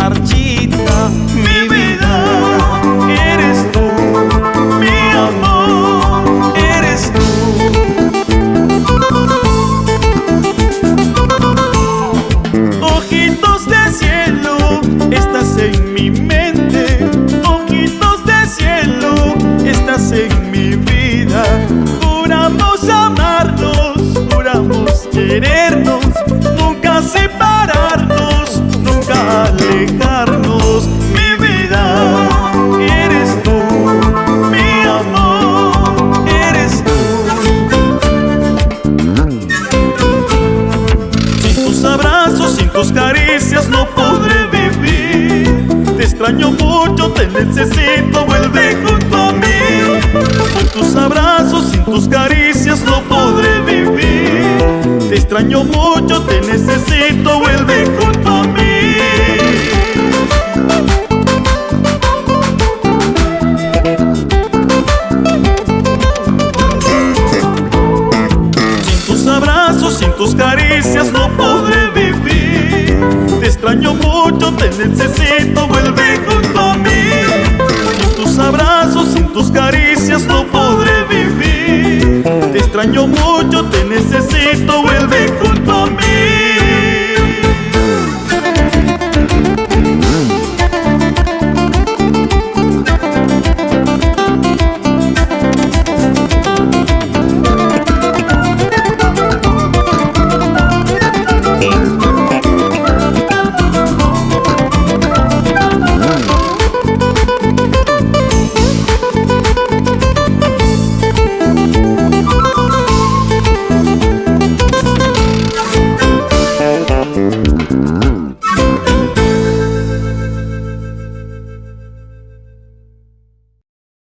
marchita. Mi vida, eres tú, mi amor, eres tú. Ojitos de cielo, estás en mi mente. Ojitos de cielo, estás en mi vida. Juramos amarnos, juramos querernos, nunca separarnos, nunca alejarnos. Mi vida, eres tú, mi amor, eres tú. Sin tus abrazos, sin tus caricias no podré vivir. Te extraño mucho, te necesito, vuelve junto a mí. Sin tus abrazos, sin tus caricias no podré vivir. Te extraño mucho, te necesito, vuelve junto a mí. Sin tus abrazos, sin tus caricias no podré vivir. Te extraño mucho, te necesito, vuelve junto a mí. Sin tus abrazos, sin tus caricias no podré vivir. Te extraño mucho.